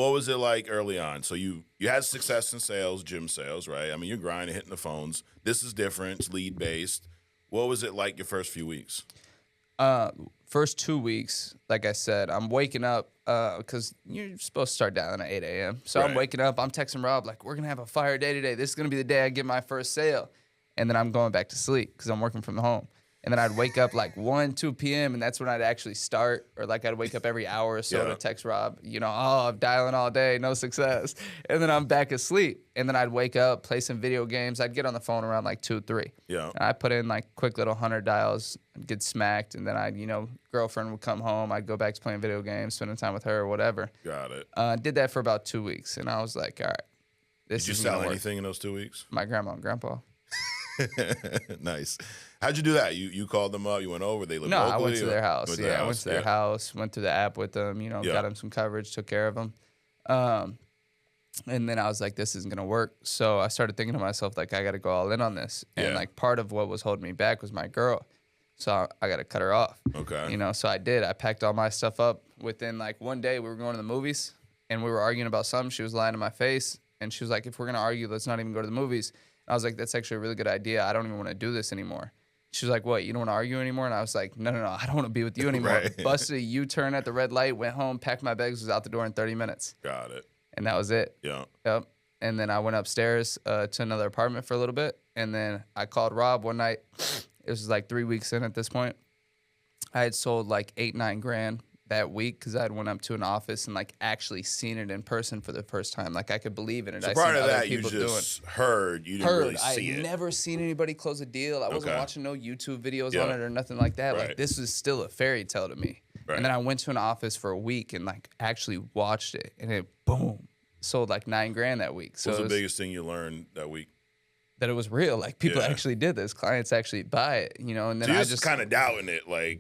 what was it like early on? So you had success in sales, gym sales, right? I mean, you're grinding, hitting the phones. This is different. It's lead based. What was it like your first few weeks? First 2 weeks, like I said, I'm waking up because you're supposed to start dialing at 8 a.m. So I'm waking up. I'm texting Rob like, we're gonna have a fire day today. This is gonna be the day I get my first sale, and then I'm going back to sleep because I'm working from home. And then I'd wake up like 1, 2 p.m. and that's when I'd actually start. Or like I'd wake up every hour or so to text Rob, I'm dialing all day, no success. And then I'm back asleep. And then I'd wake up, play some video games. I'd get on the phone around like 2, 3. Yeah. And I put in like quick little 100 dials, I'd get smacked. And then girlfriend would come home. I'd go back to playing video games, spending time with her or whatever. Got it. Did that for about 2 weeks. And I was like, all right, this Did you sell anything in those 2 weeks? My grandma and grandpa. Nice. How'd you do that? You called them up, you went over, they lived locally? No, I went to their house. I went to their house, went through the app with them, got them some coverage, took care of them. And then I was like, this isn't going to work. So I started thinking to myself, like, I got to go all in on this. And like part of what was holding me back was my girl. So I got to cut her off. Okay. So I did. I packed all my stuff up. Within like one day, we were going to the movies and we were arguing about something. She was lying to my face and she was like, if we're going to argue, let's not even go to the movies. I was like, that's actually a really good idea. I don't even want to do this anymore. She was like, what, you don't want to argue anymore? And I was like, no, I don't want to be with you anymore. Right. Busted a U-turn at the red light, went home, packed my bags, was out the door in 30 minutes. Got it. And that was it. Yeah. Yep. And then I went upstairs to another apartment for a little bit. And then I called Rob one night. It was like 3 weeks in at this point. I had sold like 8, 9 grand that week because I had went up to an office and like actually seen it in person for the first time. Like I could believe in it. So part of that you just heard, you didn't really see it. I had never seen anybody close a deal. I wasn't watching no YouTube videos on it or nothing like that. Like this was still a fairy tale to me. Right. And then I went to an office for a week and like actually watched it and it boom sold like 9 grand that week. So what was the biggest thing you learned that week? That it was real. Like people actually did this. Clients actually buy it, and then so I just kind of doubting it, like.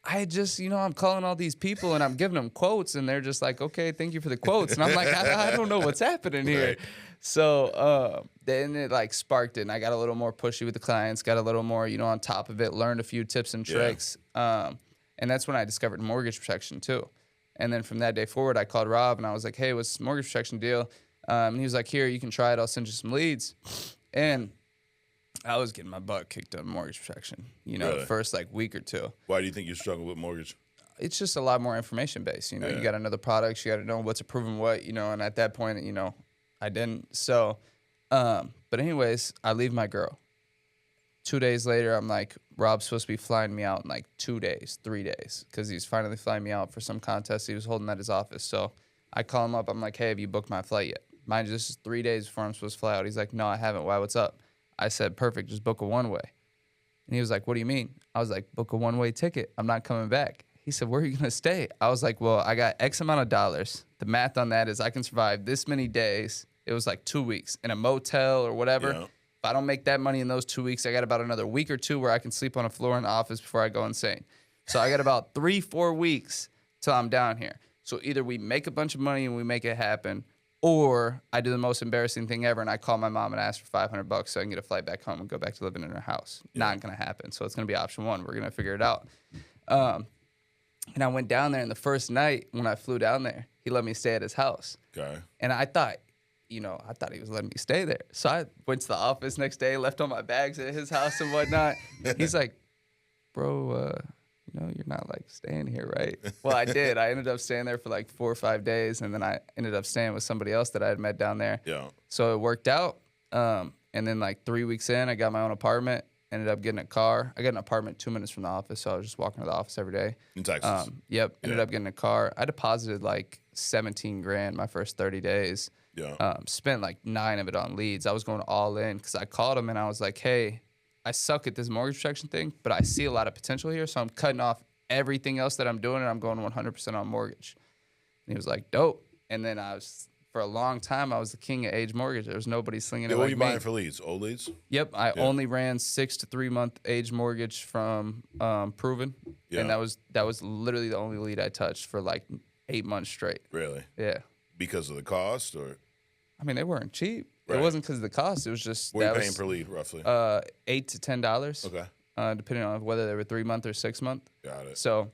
I just, I'm calling all these people and I'm giving them quotes and they're just like, okay, thank you for the quotes. And I'm like, I don't know what's happening here. Right. So then it like sparked it and I got a little more pushy with the clients, got a little more, on top of it, learned a few tips and tricks. And that's when I discovered mortgage protection too. And then from that day forward, I called Rob and I was like, hey, what's the mortgage protection deal? And he was like, here, you can try it. I'll send you some leads. And I was getting my butt kicked on mortgage protection, the first like week or two. Why do you think you struggle with mortgage? It's just a lot more information based. You got to know the products, you got to know what's approving what, and at that point, I didn't. So, but anyways, I leave my girl. 2 days later, I'm like, Rob's supposed to be flying me out in like 2 days, 3 days, because he's finally flying me out for some contest he was holding at his office. So I call him up. I'm like, hey, have you booked my flight yet? Mind you, this is 3 days before I'm supposed to fly out. He's like, no, I haven't. Why? What's up? I said, perfect, just book a one-way. And he was like, what do you mean? I was like, book a one-way ticket. I'm not coming back. He said, where are you going to stay? I was like, well, I got X amount of dollars. The math on that is I can survive this many days. It was like 2 weeks in a motel or whatever. Yeah. If I don't make that money in those 2 weeks, I got about another week or two where I can sleep on a floor in the office before I go insane. So I got about 3-4 weeks till I'm down here. So either we make a bunch of money and we make it happen, or I do the most embarrassing thing ever and I call my mom and ask for $500 so I can get a flight back home and go back to living in her house. Yeah. Not going to happen. So it's going to be option one. We're going to figure it out. And I went down there, and the first night when I flew down there, he let me stay at his house. Okay. And I thought, he was letting me stay there. So I went to the office next day, left all my bags at his house and whatnot. He's like, bro, you're not like staying here, right? Well, I did. I ended up staying there for like 4 or 5 days, and then I ended up staying with somebody else that I had met down there. Yeah. So it worked out. And then like 3 weeks in, I got my own apartment. Ended up getting a car. I got an apartment 2 minutes from the office, so I was just walking to the office every day. In Texas? Yep. Ended up getting a car. I deposited like 17 grand my first 30 days. Yeah. Spent like 9 of it on leads. I was going all in because I called him and I was like, hey, I suck at this mortgage protection thing, but I see a lot of potential here, so I'm cutting off everything else that I'm doing, and I'm going 100% on mortgage. And he was like, dope. And then for a long time, I was the king of age mortgage. There was nobody slinging it like me. What were you buying for leads? Old leads? Yep. I only ran 6 to 3 month age mortgage from Proven. Yeah. And that was literally the only lead I touched for like 8 months straight. Really? Yeah. Because of the cost, or? I mean, they weren't cheap. Right. It wasn't because of the cost. It was just. What were you paying per lead, roughly? $8 to $10. Okay. Depending on whether they were 3 month or 6 month. Got it. So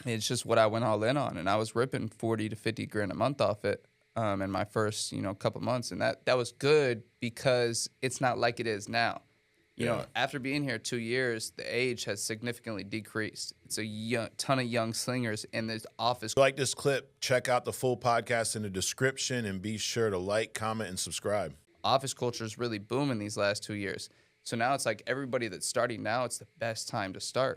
It's just what I went all in on, and I was ripping 40 to 50 grand a month off it in my first, couple months, and that was good because it's not like it is now. You know, after being here 2 years, the age has significantly decreased. It's a ton of young slingers in this office. If you like this clip, check out the full podcast in the description, and be sure to like, comment, and subscribe. Office culture is really booming these last 2 years. So now it's like everybody that's starting now, it's the best time to start.